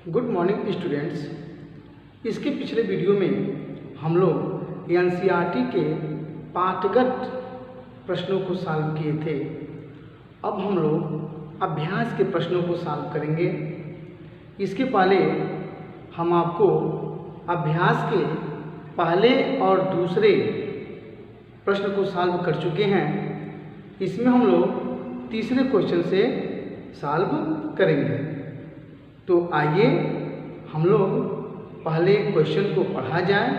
Good morning students. इसके पिछले video में हम लोग एनसीईआरटी के पाठगत प्रश्नों को सॉल्व किए थे। अब हम लोग अभ्यास के प्रश्नों को सॉल्व करेंगे। इसके पहले हम आपको अभ्यास के पहले और दूसरे प्रश्न को सॉल्व कर चुके हैं। इसमें हम लोग तीसरे क्वेश्चन से सॉल्व करेंगे। तो आइए हम लोग पहले क्वेश्चन को पढ़ा जाए,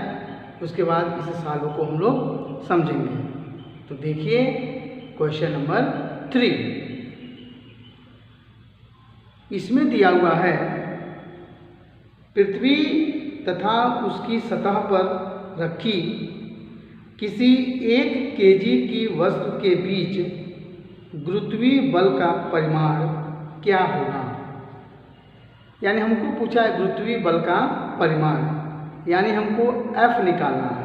उसके बाद इस सॉल्व को हम लोग समझेंगे। तो देखिए क्वेश्चन नंबर 3। इसमें दिया हुआ है पृथ्वी तथा उसकी सतह पर रखी किसी 1 केजी की वस्तु के बीच गुरुत्वीय बल का परिमाण क्या होगा। यानी हमको पूछा है गुरुत्वीय बल का परिमाण, यानी हमको F निकालना है।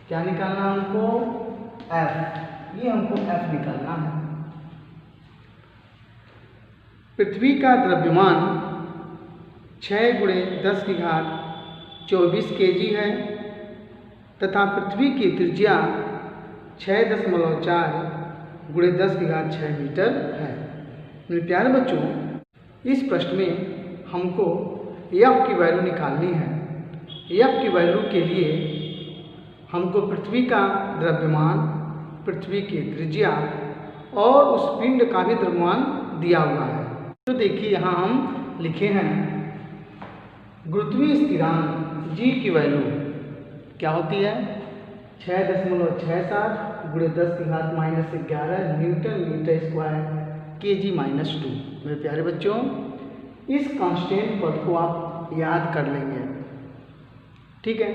क्या निकालना है हमको? F। ये हमको F निकालना है। पृथ्वी का द्रव्यमान 6 × 10⁻24 kg है तथा पृथ्वी की त्रिज्या 6.4 × 10⁻6 मीटर है। मेरे प्यारे बच्चों, इस प्रश्न में हमको F की वैल्यू निकालनी है। F की वैल्यू के लिए हमको पृथ्वी का द्रव्यमान, पृथ्वी की त्रिज्या और उस पिंड का भी द्रव्यमान दिया हुआ है। तो देखिए यहाँ हम लिखे हैं गुरुत्वीय स्थिरांक G की वैल्यू क्या होती है? 6.67 × 10⁻−11 न्यूटन मीटर स्क्वायर kg-2। मेरे प्यारे बच्चों, इस कांस्टेंट पद को आप याद कर लेंगे, ठीक है।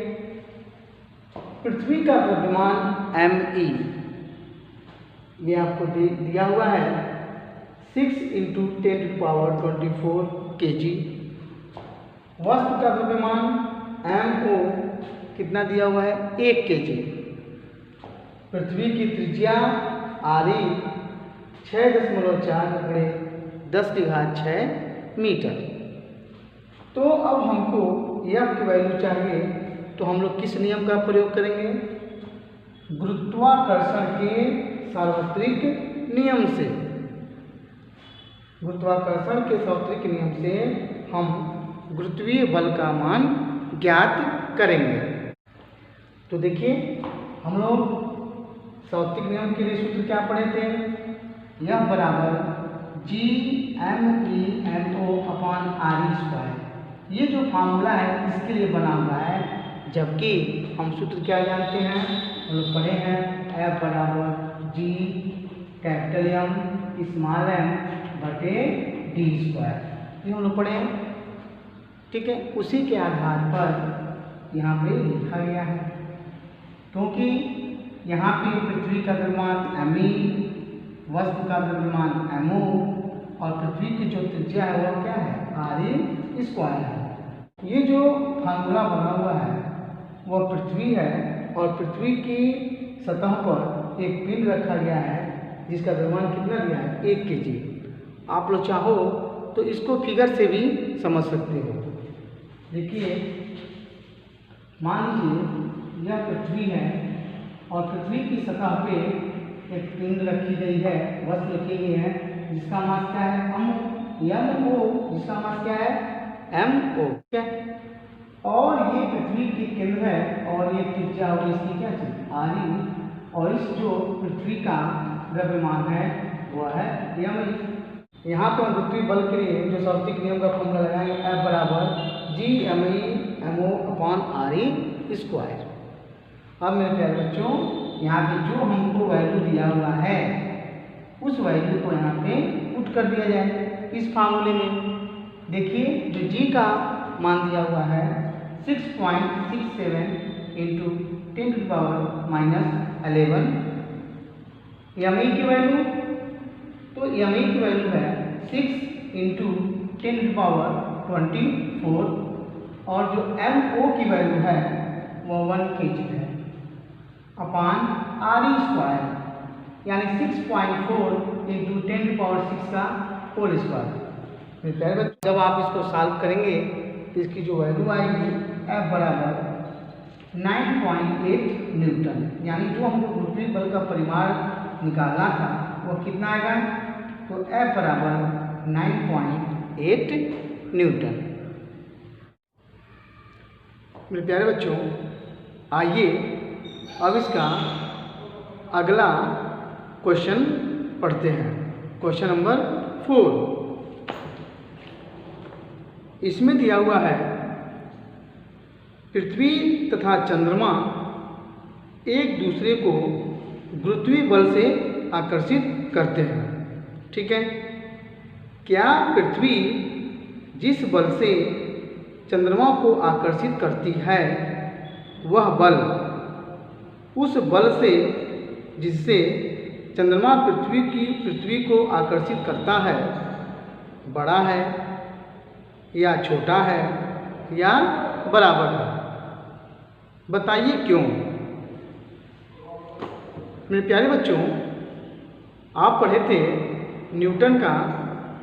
पृथ्वी का द्रव्यमान me ये आपको दिया हुआ है 6 × 10⁻24 kg। वस्तु का द्रव्यमान mo कितना दिया हुआ है? 1 kg। पृथ्वी की त्रिज्या re 6.4 × 10⁻6 मीटर। तो अब हमको F की वैल्यू चाहिए, तो हम लोग किस नियम का प्रयोग करेंगे? गुरुत्वाकर्षण के सार्वत्रिक नियम से। गुरुत्वाकर्षण के सार्वत्रिक नियम से हम गुरुत्वीय बल का मान ज्ञात करेंगे। तो देखिए हम लोग सार्वत्रिक नियम के लिए सूत्र क्या पढ़े थे? F बराबर G_m⁴ ये जो फार्मूला है इसके लिए बना हुआ है, जबकि हम सूत्र क्या जानते हैं? हम लोग पढ़े हैं F बराबर G⁻m⁷d²। ये हम लोग पढ़े हैं, ठीक है। उसी के आधार पर यहाँ पे लिखा गया है, क्योंकि यहाँ पे पृथ्वी का द्रव्यमान me, वस्तु का द्रव्यमान mo और पृथ्वी की जो त्रिज्या है वो क्या है? r² है। ये जो फार्मूला बना हुआ है वह पृथ्वी है और पृथ्वी की सतह पर एक पिंड रखा गया है जिसका द्रव्यमान कितना दिया है? 1 kg। आप लोग चाहो तो इसको फिगर से भी समझ सकते हो। देखिए मान लीजिए यह पृथ्वी है और पृथ्वी की सतह पे एक पिंड रखी गई है, वस्तु रखी गई है जिसका मास क्या है? mo। जिसका मास क्या है? mo, क्या? और ये पृथ्वी की केंद्र है और ये त्रिज्या होगी इसकी क्या है? re। और इस जो पृथ्वी का द्रव्यमान है वह है m। यहाँ पर गुरुत्वीय बल के लिए जो सार्वत्रिक नियम का फॉर्मूला लगाएंगे F बराबर G_m⁴re²। अब मेरे प्यारे बच्चों, यहाँ पे जो हमको वैल्यू दिया हुआ है उस वैल्यू को यहाँ पे पुट कर दिया जाए इस फार्मूले में। देखिए जो G का मान दिया हुआ है 6.67 × 10⁻−11। me की वैल्यू, तो me की वैल्यू है 6 × 10⁻24 और जो mo की वैल्यू है वह 1 kg है अपान re², यानी 6.4 × 10⁻6 का होल स्क्वायर। मेरे प्यारे बच्चों, जब आप इसको सॉल्व करेंगे तो इसकी जो वैल्यू आएगी F बराबर 9.8 न्यूटन, यानी जो हमको गुरुत्वीय बल का परिमाण निकालना था वो कितना आएगा, तो F बराबर 9.8 न्यूटन। मेरे प्यारे बच्चों, आइए अब इसका अगला क्वेश्चन पढ़ते हैं। Question number 4। इसमें दिया हुआ है पृथ्वी तथा चंद्रमा एक दूसरे को गुरुत्वीय बल से आकर्षित करते हैं। ठीक है, क्या पृथ्वी जिस बल से चंद्रमा को आकर्षित करती है वह बल उस बल से जिससे चंद्रमा पृथ्वी को आकर्षित करता है बड़ा है या छोटा है या बराबर है? बताइए क्यों? मेरे प्यारे बच्चों, आप पढ़े थे न्यूटन का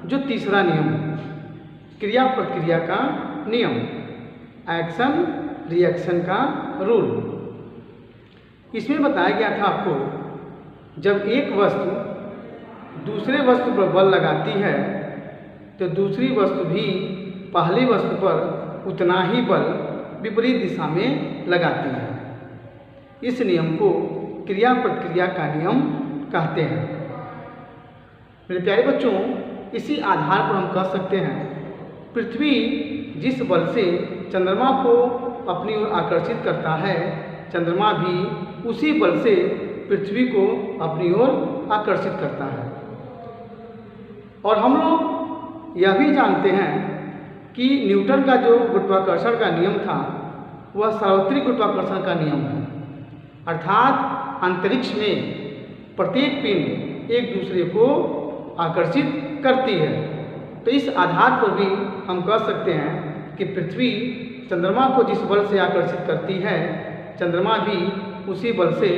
जो तीसरा नियम, क्रिया प्रतिक्रिया का नियम, एक्शन रिएक्शन का रूल। इसमें बताया गया था आपको, जब एक वस्तु दूसरे वस्तु पर बल लगाती है तो दूसरी वस्तु भी पहली वस्तु पर उतना ही बल विपरीत दिशा में लगाती है। इस नियम को क्रिया प्रतिक्रिया का नियम कहते हैं। मेरे प्यारे बच्चों, इसी आधार पर हम कह सकते हैं पृथ्वी जिस बल से चंद्रमा को अपनी ओर आकर्षित करता है, चंद्रमा भी उसी बल से पृथ्वी को अपनी ओर आकर्षित करता है। और हम लोग यह भी जानते हैं कि न्यूटन का जो गुरुत्वाकर्षण का नियम था वह सार्वत्रिक गुरुत्वाकर्षण का नियम है, अर्थात अंतरिक्ष में प्रत्येक पिंड एक दूसरे को आकर्षित करती है। तो इस आधार पर भी हम कह सकते हैं कि पृथ्वी चंद्रमा को जिस बल से आकर्षित करती है, चंद्रमा भी उसी बल से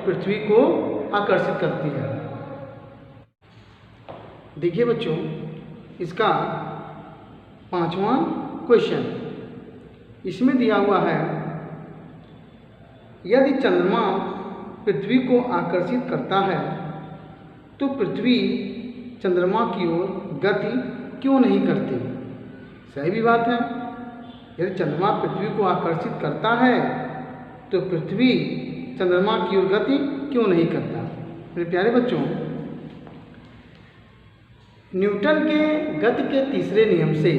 पृथ्वी को आकर्षित करती है। देखिए बच्चों, इसका 5वां क्वेश्चन इसमें दिया हुआ है, यदि चंद्रमा पृथ्वी को आकर्षित करता है तो पृथ्वी चंद्रमा की ओर गति क्यों नहीं करती? सही भी बात है, यदि चंद्रमा पृथ्वी को आकर्षित करता है तो पृथ्वी चंद्रमा की ओर गति क्यों नहीं करता? मेरे प्यारे बच्चों, न्यूटन के गति के तीसरे नियम से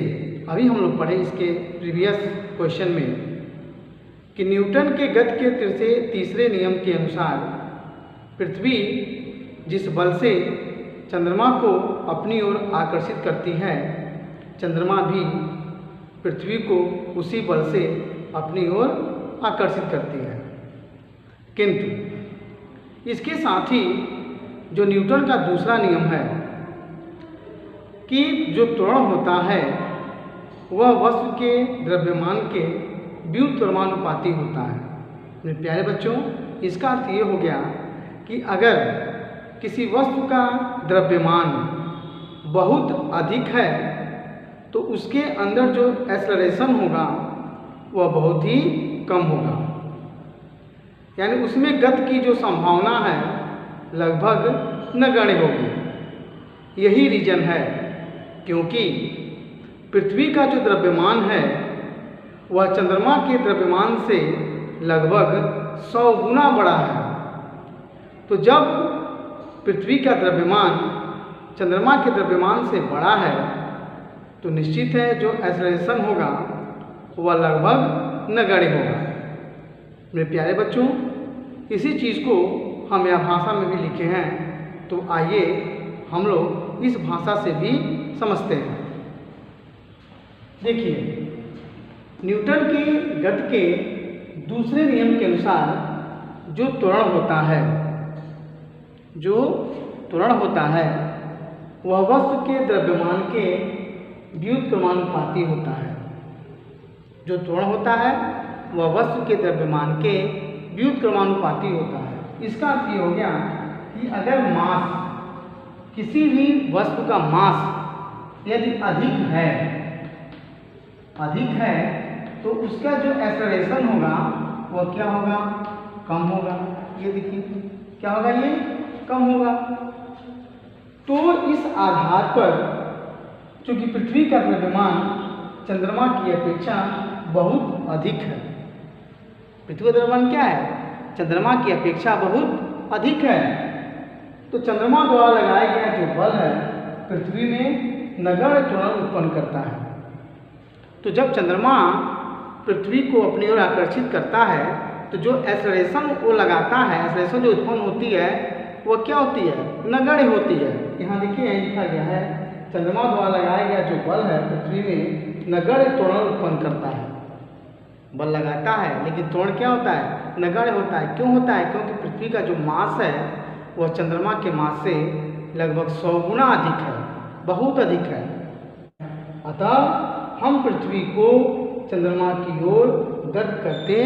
अभी हम लोग पढ़े इसके प्रीवियस क्वेश्चन में कि न्यूटन के गति के तीसरे नियम के अनुसार पृथ्वी जिस बल से चंद्रमा को अपनी ओर आकर्षित करती है, चंद्रमा भी पृथ्वी को उसी बल से अपनी ओर आकर्षित करती है। किंतु इसके साथ ही जो न्यूटन का दूसरा नियम है कि जो त्वरण होता है वह वस्तु के द्रव्यमान के व्युत्क्रमानुपाती होता है। मेरे प्यारे बच्चों, इसका अर्थ ये हो गया कि अगर किसी वस्तु का द्रव्यमान बहुत अधिक है तो उसके अंदर जो एक्सेलरेशन होगा वह बहुत ही कम होगा, यानी उसमें गति की जो संभावना है लगभग नगण्य होगी। यही रीजन है क्योंकि पृथ्वी का जो द्रव्यमान है वह चंद्रमा के द्रव्यमान से लगभग 100 गुना बड़ा है। तो जब पृथ्वी का द्रव्यमान चंद्रमा के द्रव्यमान से बड़ा है तो निश्चित है जो एक्सेलरेशन होगा वह लगभग नगण्य होगा। मेरे प्यारे बच्चों, इसी चीज़ को हम यह भाषा में भी लिखे हैं, तो आइए हम लोग इस भाषा से भी समझते हैं। देखिए, न्यूटन की गति के दूसरे नियम के अनुसार जो त्वरण होता है वह वस्तु के द्रव्यमान के व्युत्क्रमानुपाती होता है। जो त्वरण होता है वह वस्तु के द्रव्यमान के व्युत्क्रमानुपाती होता है। इसका अर्थ ये हो गया कि अगर मास, किसी भी वस्तु का मास यदि अधिक है तो उसका जो एक्सेलरेशन होगा वह क्या होगा, कम होगा। ये देखिए क्या होगा, ये कम होगा। तो इस आधार पर चूंकि पृथ्वी का द्रव्यमान चंद्रमा की अपेक्षा बहुत अधिक है, पृथ्वी का द्रव्यमान क्या है, चंद्रमा की अपेक्षा बहुत अधिक है, तो चंद्रमा द्वारा लगाया गया जो बल है पृथ्वी में नगण्य त्वरण उत्पन्न करता है। तो जब चंद्रमा पृथ्वी को अपनी ओर आकर्षित करता है तो जो एक्सेलरेशन वो लगाता है, एक्सेलरेशन जो उत्पन्न होती है वो क्या होती है, नगण्य होती है। यहाँ देखिए यही लिखा गया है, चंद्रमा द्वारा लगाया गया जो बल है पृथ्वी में नगण्य त्वरण उत्पन्न करता है। बल लगाता है लेकिन त्वरण क्या होता है, नगण्य होता है। क्यों होता है, क्योंकि पृथ्वी का जो मास है वह चंद्रमा के मास से लगभग 100 गुना अधिक है, बहुत अधिक है। अतः हम पृथ्वी को चंद्रमा की ओर गति करते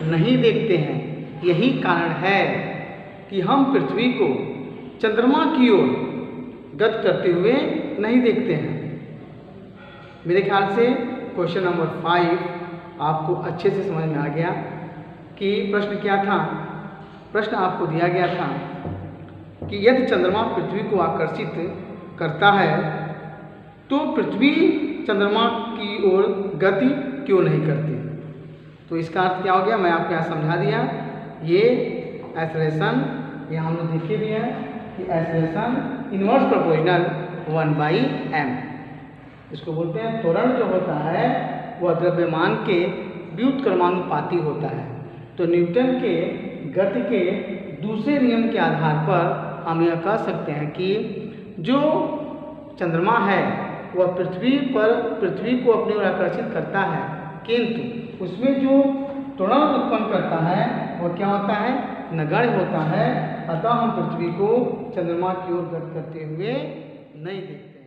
नहीं देखते हैं। यही कारण है कि हम पृथ्वी को चंद्रमा की ओर गति करते हुए नहीं देखते हैं। मेरे ख्याल से क्वेश्चन नंबर 5 आपको अच्छे से समझ में आ गया कि प्रश्न क्या था। प्रश्न आपको दिया गया था कि यदि चंद्रमा पृथ्वी को आकर्षित करता है तो पृथ्वी चंद्रमा की ओर गति क्यों नहीं करती। तो इसका अर्थ क्या हो गया, मैं आपको यहाँ समझा दिया। ये एक्सेलरेशन यहाँ हम लोग देखे भी हैं कि एक्सेलरेशन इनवर्स प्रोपोर्शनल 1/m, इसको बोलते हैं त्वरण जो होता है वह द्रव्यमान के व्युत्क्रमानुपाती होता है। तो न्यूटन के गति के दूसरे नियम के आधार पर हम यह कह सकते हैं कि जो चंद्रमा है वह पृथ्वी को अपनी ओर आकर्षित करता है, किंतु उसमें जो त्वरण उत्पन्न करता है वह क्या होता है, नगण्य होता है। अतः हम पृथ्वी को चंद्रमा की ओर गति करते हुए नहीं देखते।